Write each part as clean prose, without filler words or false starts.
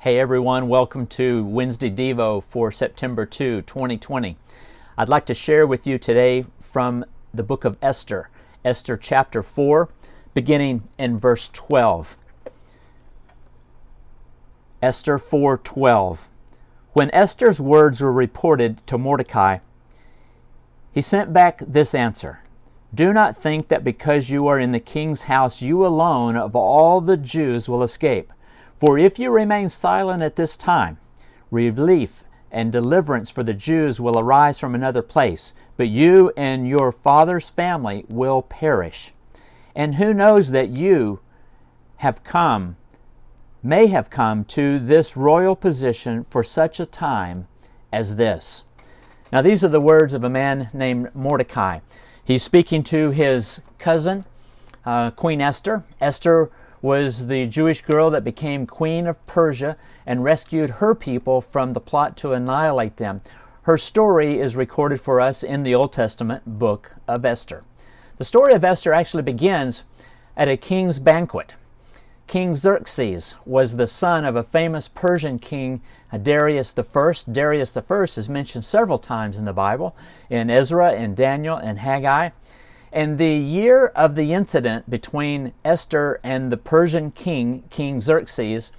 Hey everyone, welcome to Wednesday Devo for September 2, 2020. I'd like to share with you today from the book of Esther, Esther chapter 4, beginning in verse 12. Esther 4:12. When Esther's words were reported to Mordecai, he sent back this answer: "Do not think that because you are in the king's house, you alone of all the Jews will escape. For if you remain silent at this time, relief and deliverance for the Jews will arise from another place, but you and your father's family will perish. And who knows that you may have come to this royal position for such a time as this." Now these are the words of a man named Mordecai. He's speaking to his cousin, Queen Esther. Esther was the Jewish girl that became queen of Persia and rescued her people from the plot to annihilate them. Her story is recorded for us in the Old Testament book of Esther. The story of Esther actually begins at a king's banquet. King Xerxes was the son of a famous Persian king, Darius the First. Darius the First is mentioned several times in the Bible, in Ezra, in Daniel, and Haggai. And the year of the incident between Esther and the Persian king, King Xerxes,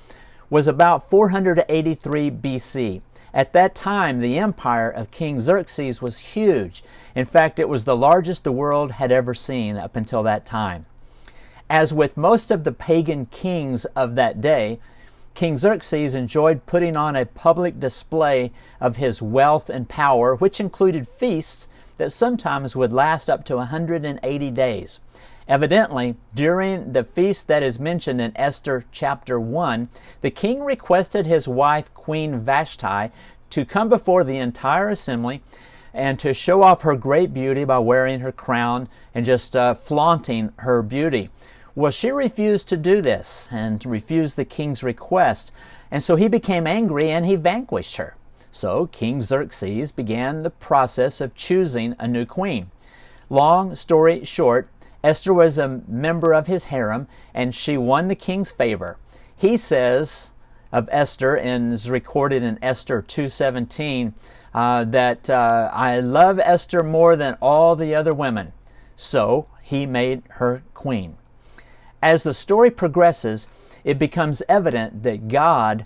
was about 483 BC. At that time, the empire of King Xerxes was huge. In fact, it was the largest the world had ever seen up until that time. As with most of the pagan kings of that day, King Xerxes enjoyed putting on a public display of his wealth and power, which included feasts that sometimes would last up to 180 days. Evidently, during the feast that is mentioned in Esther chapter 1, the king requested his wife, Queen Vashti, to come before the entire assembly and to show off her great beauty by wearing her crown and just flaunting her beauty. Well, she refused to do this and refused the king's request, and so he became angry and he vanquished her. So King Xerxes began the process of choosing a new queen. Long story short, Esther was a member of his harem and she won the king's favor. He says of Esther, and is recorded in Esther 2:17, that I love Esther more than all the other women. So he made her queen. As the story progresses, it becomes evident that God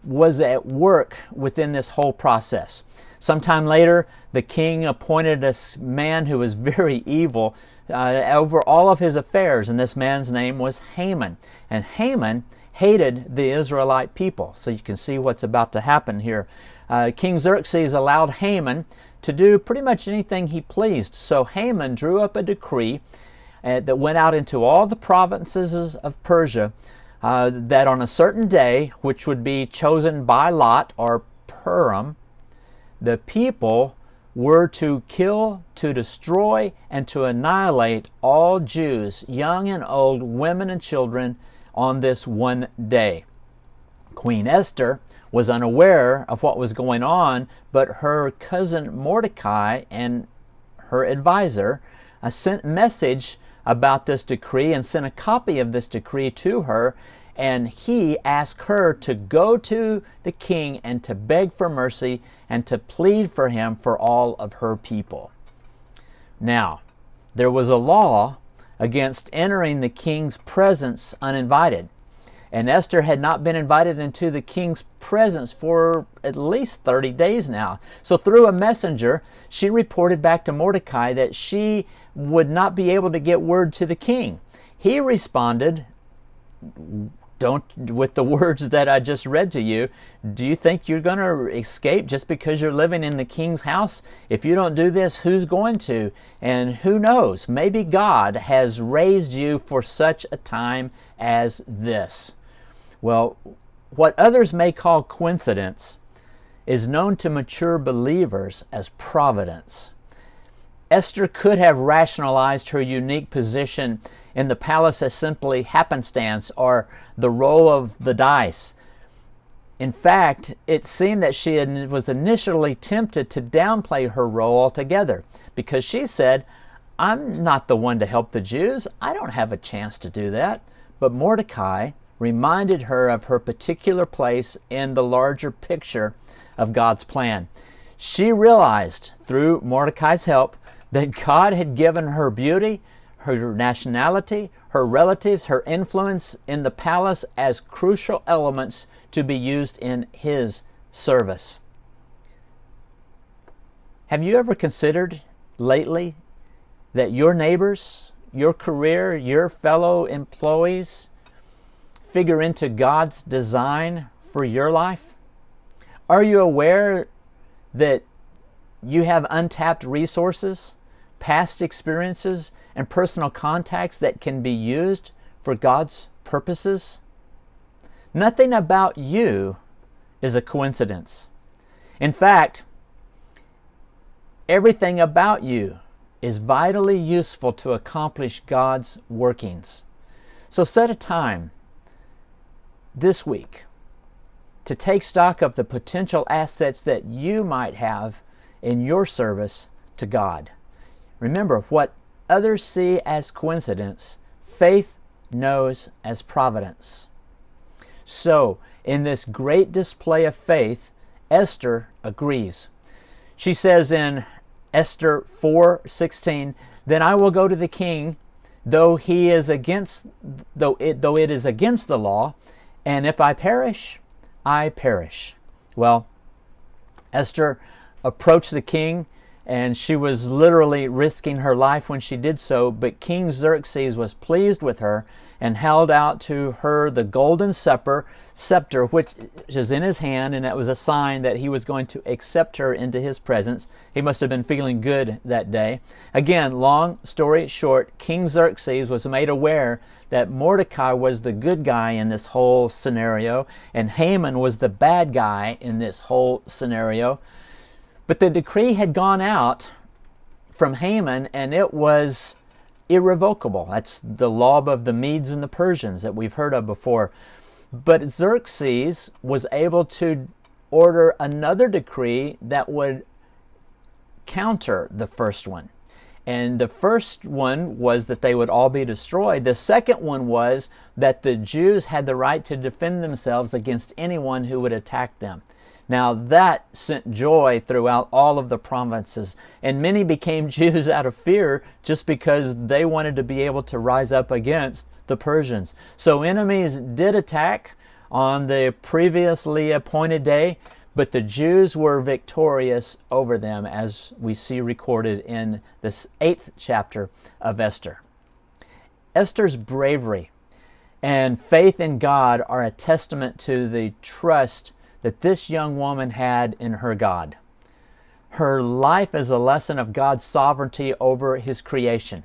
was at work within this whole process. Sometime later, the king appointed a man who was very evil over all of his affairs, and this man's name was Haman. And Haman hated the Israelite people. So you can see what's about to happen here. King Xerxes allowed Haman to do pretty much anything he pleased. So Haman drew up a decree that went out into all the provinces of Persia, that on a certain day, which would be chosen by lot or Purim, the people were to kill, to destroy, and to annihilate all Jews, young and old, women and children, on this one day. Queen Esther was unaware of what was going on, but her cousin Mordecai and her advisor sent message about this decree and sent a copy of this decree to her, and he asked her to go to the king and to beg for mercy and to plead for him for all of her people. Now, there was a law against entering the king's presence uninvited, and Esther had not been invited into the king's presence for at least 30 days now. So through a messenger, she reported back to Mordecai that she would not be able to get word to the king. He responded, with the words that I just read to you, do you think you're going to escape just because you're living in the king's house? If you don't do this, who's going to? And who knows, maybe God has raised you for such a time as this. Well, what others may call coincidence is known to mature believers as providence. Esther could have rationalized her unique position in the palace as simply happenstance or the roll of the dice. In fact, it seemed that she was initially tempted to downplay her role altogether because she said, I'm not the one to help the Jews. I don't have a chance to do that. But Mordecai reminded her of her particular place in the larger picture of God's plan. She realized through Mordecai's help that God had given her beauty, her nationality, her relatives, her influence in the palace as crucial elements to be used in His service. Have you ever considered lately that your neighbors, your career, your fellow employees figure into God's design for your life? Are you aware that you have untapped resources, past experiences, and personal contacts that can be used for God's purposes? Nothing about you is a coincidence. In fact, everything about you is vitally useful to accomplish God's workings. So set a time this week to take stock of the potential assets that you might have in your service to God. Remember, what others see as coincidence, faith knows as providence. So, in this great display of faith, Esther agrees. She says in Esther 4:16, "Then I will go to the king, though it is against the law, and if I perish, I perish." Well, Esther approached the king, and she was literally risking her life when she did so, but King Xerxes was pleased with her and held out to her the golden scepter which is in his hand, and that was a sign that he was going to accept her into his presence. He must have been feeling good that day. Again, long story short, King Xerxes was made aware that Mordecai was the good guy in this whole scenario, and Haman was the bad guy in this whole scenario. But the decree had gone out from Haman, and it was irrevocable. That's the law of the Medes and the Persians that we've heard of before. But Xerxes was able to order another decree that would counter the first one. And the first one was that they would all be destroyed. The second one was that the Jews had the right to defend themselves against anyone who would attack them. Now that sent joy throughout all of the provinces, and many became Jews out of fear just because they wanted to be able to rise up against the Persians. So enemies did attack on the previously appointed day, but the Jews were victorious over them, as we see recorded in this 8th chapter of Esther. Esther's bravery and faith in God are a testament to the trust that this young woman had in her God. Her life is a lesson of God's sovereignty over His creation.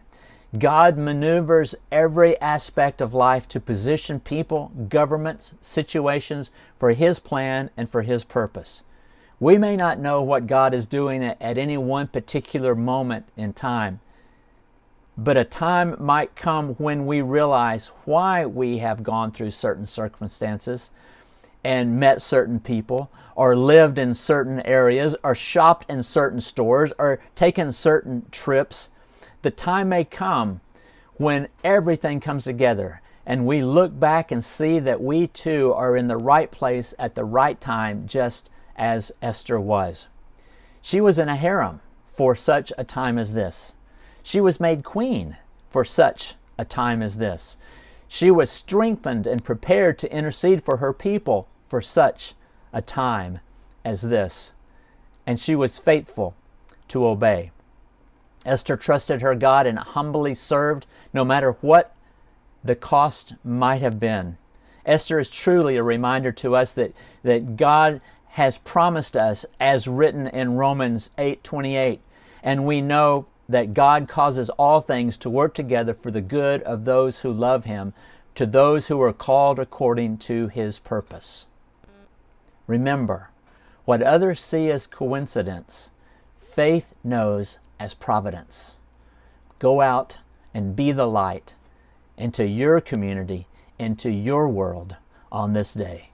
God maneuvers every aspect of life to position people, governments, situations for His plan and for His purpose. We may not know what God is doing at any one particular moment in time, but a time might come when we realize why we have gone through certain circumstances and met certain people, or lived in certain areas, or shopped in certain stores, or taken certain trips. The time may come when everything comes together and we look back and see that we too are in the right place at the right time, just as Esther was. She was in a harem for such a time as this. She was made queen for such a time as this. She was strengthened and prepared to intercede for her people for such a time as this. And she was faithful to obey. Esther trusted her God and humbly served no matter what the cost might have been. Esther is truly a reminder to us that God has promised us, as written in Romans 8:28, and we know that God causes all things to work together for the good of those who love Him, to those who are called according to His purpose. Remember, what others see as coincidence, faith knows as providence. Go out and be the light into your community, into your world on this day.